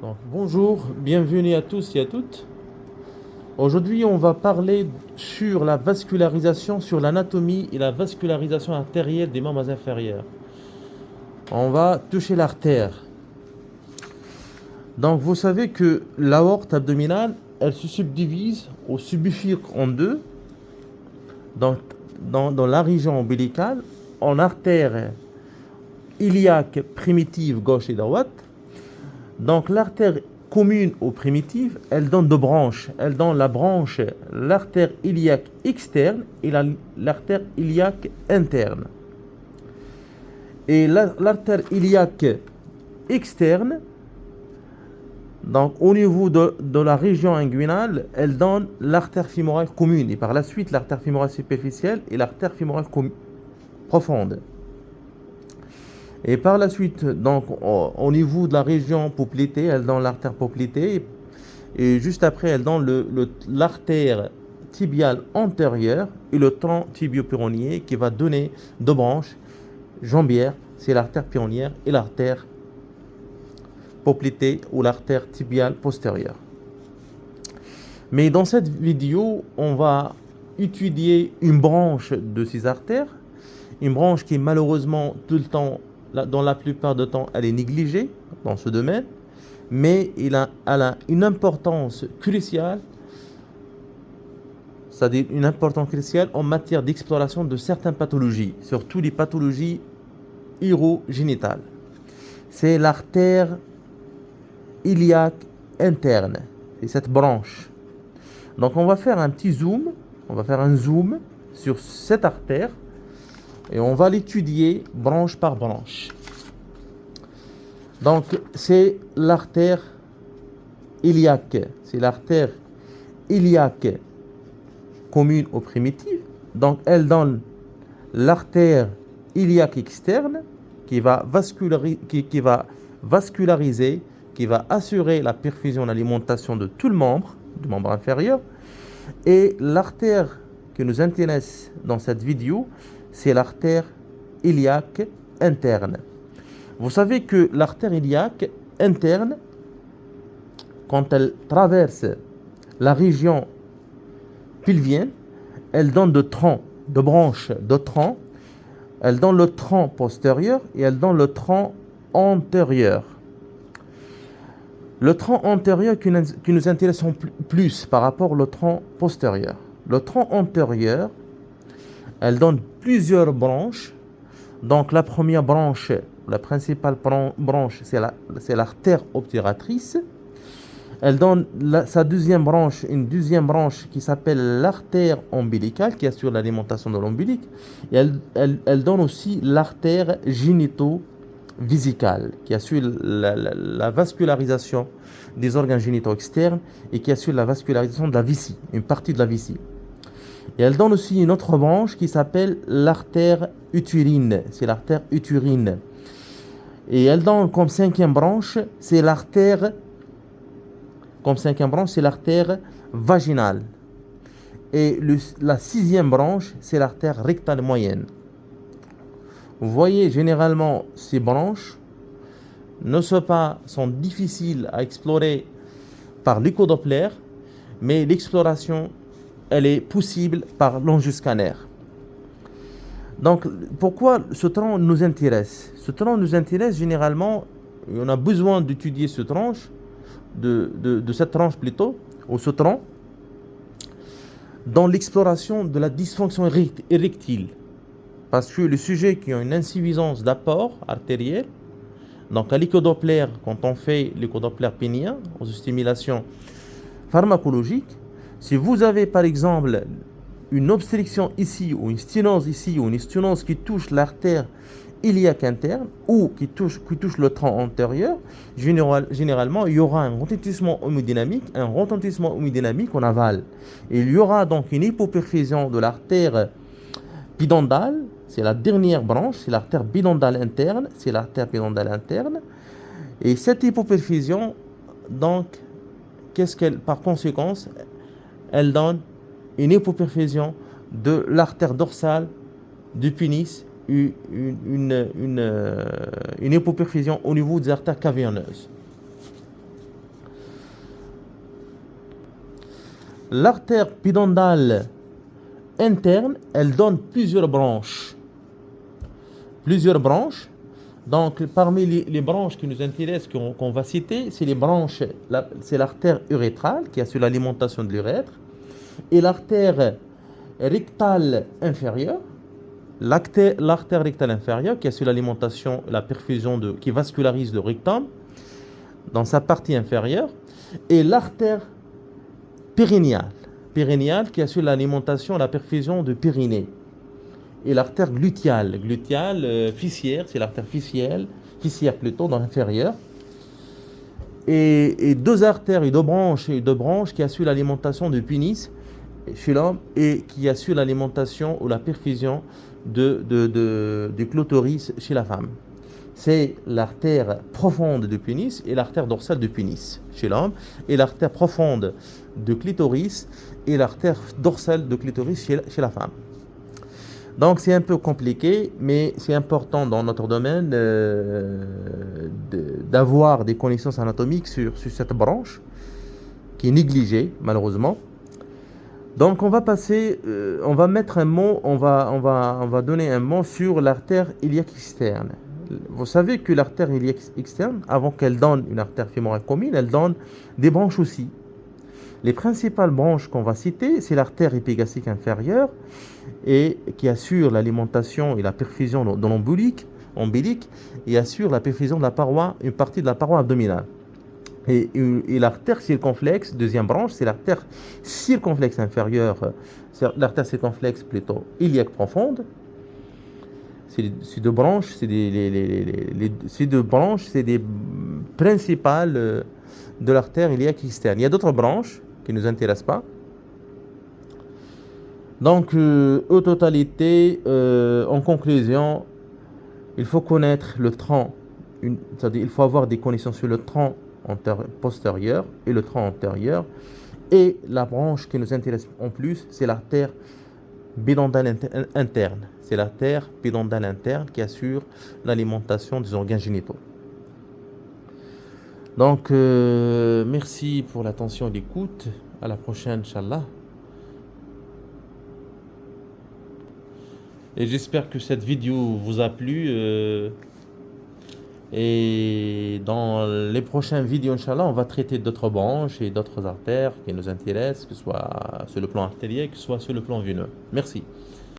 Donc, bonjour, bienvenue à tous et à toutes. Aujourd'hui, on va parler sur la vascularisation, sur l'anatomie et la vascularisation artérielle des membres inférieurs. On va toucher l'artère. Donc, vous savez que l'aorte abdominale, elle se subdivise ou subifurque en deux, dans la région ombilicale, en artère iliaque primitive gauche et droite. Donc l'artère commune aux primitives, elle donne deux branches. Elle donne l'artère iliaque externe et l'artère iliaque interne. Et l'artère iliaque externe, donc au niveau de la région inguinale, elle donne l'artère fémorale commune et par la suite l'artère fémorale superficielle et l'artère fémorale profonde. Et par la suite, donc, au niveau de la région poplitée, elle donne l'artère poplitée. Et juste après, elle donne l'artère tibiale antérieure et le tronc tibio-péronnier qui va donner deux branches jambières. C'est l'artère péronnière et l'artère poplitée ou l'artère tibiale postérieure. Mais dans cette vidéo, on va étudier une branche de ces artères. Une branche qui malheureusement tout le temps, dans la plupart du temps, elle est négligée dans ce domaine, mais elle a une importance cruciale, c'est-à-dire une importance cruciale en matière d'exploration de certaines pathologies, surtout les pathologies urogénitales. C'est l'artère iliaque interne, c'est cette branche. Donc on va faire un petit zoom, on va faire un zoom sur cette artère, et on va l'étudier branche par branche. Donc, c'est l'artère iliaque. C'est l'artère iliaque commune aux primitives. Donc, elle donne l'artère iliaque externe qui va vasculariser, qui va assurer la perfusion d'alimentation de tout le membre, du membre inférieur. Et l'artère qui nous intéresse dans cette vidéo, c'est l'artère iliaque interne. Vous savez que l'artère iliaque interne, quand elle traverse la région pelvienne, elle donne deux branches de troncs. Elle donne le tronc postérieur et elle donne le tronc antérieur. Le tronc antérieur qui nous intéresse plus par rapport au tronc postérieur. Le tronc antérieur, elle donne plusieurs branches. Donc la première branche, la principale branche, c'est l'artère obturatrice. Elle donne sa deuxième branche, une deuxième branche qui s'appelle l'artère ombilicale, qui assure l'alimentation de l'ombilic. Et elle donne aussi l'artère génito-vésicale, qui assure la vascularisation des organes génitaux externes et qui assure la vascularisation de la vessie, une partie de la vessie. Et elle donne aussi une autre branche qui s'appelle l'artère utérine. C'est l'artère utérine. Et elle donne comme cinquième branche, c'est l'artère vaginale. Et la sixième branche, c'est l'artère rectale moyenne. Vous voyez, généralement, ces branches sont difficiles à explorer par l'échodoppler, mais l'exploration elle est possible par l'angioscanner. Donc, pourquoi ce tronc nous intéresse? Ce tronc nous intéresse généralement, on a besoin d'étudier cette tranche, de cette tranche plutôt, ou ce tronc, dans l'exploration de la dysfonction érectile. Parce que les sujets qui ont une insuffisance d'apport artériel, donc à l'échodoppler, quand on fait l'échodoppler pénien, aux stimulations pharmacologiques, si vous avez par exemple une obstruction ici, ou une sténose ici, ou une sténose qui touche l'artère iliaque interne, ou qui touche le tronc antérieur, généralement, il y aura un retentissement hémodynamique en aval. Et il y aura donc une hypoperfusion de l'artère bidondale, c'est la dernière branche, c'est l'artère bidondale interne, Et cette hypoperfusion, donc, par conséquence, elle donne une hypoperfusion de l'artère dorsale du pénis, une hypoperfusion au niveau des artères caverneuses. L'artère pudendale interne, elle donne plusieurs branches. Plusieurs branches. Donc, parmi les branches qui nous intéressent, qu'on va citer, c'est les branches, c'est l'artère urétrale qui assure l'alimentation de l'urètre, et l'artère rectale inférieure, l'artère rectale inférieure qui assure l'alimentation, la perfusion, qui vascularise le rectum dans sa partie inférieure, et l'artère périnéale qui assure l'alimentation, la perfusion de périnée. Et l'artère gluteale, fissière, c'est l'artère fissière plutôt, dans l'inférieur. Et deux artères et deux branches qui assurent l'alimentation du pénis chez l'homme et qui assurent l'alimentation ou la perfusion du clitoris chez la femme. C'est l'artère profonde du pénis et l'artère dorsale du pénis chez l'homme, et l'artère profonde du clitoris et l'artère dorsale du clitoris chez la femme. Donc c'est un peu compliqué, mais c'est important dans notre domaine d'avoir des connaissances anatomiques sur cette branche qui est négligée malheureusement. Donc on va passer, on va mettre un mot, on va donner un mot sur l'artère iliaque externe. Vous savez que l'artère iliaque externe, avant qu'elle donne une artère fémorale commune, elle donne des branches aussi. Les principales branches qu'on va citer, c'est l'artère épigastrique inférieure et qui assure l'alimentation et la perfusion de l'ombilique et assure la perfusion de la paroi, une partie de la paroi abdominale. Et l'artère circonflexe, deuxième branche, c'est l'artère circonflexe inférieure, l'artère circonflexe plutôt iliaque profonde. Ces deux branches, c'est des principales de l'artère iliaque externe. Il y a d'autres branches qui ne nous intéressent pas. Donc, en totalité, en conclusion, il faut connaître le tronc, c'est-à-dire il faut avoir des connaissances sur le tronc postérieur et le tronc antérieur. Et la branche qui nous intéresse en plus, c'est l'artère pudendale interne. C'est l'artère pudendale interne qui assure l'alimentation des organes génitaux. Donc, merci pour l'attention et l'écoute. À la prochaine, Inch'Allah. Et j'espère que cette vidéo vous a plu. Et dans les prochaines vidéos, Inch'Allah, on va traiter d'autres branches et d'autres artères qui nous intéressent, que ce soit sur le plan artériel, que ce soit sur le plan veineux. Merci.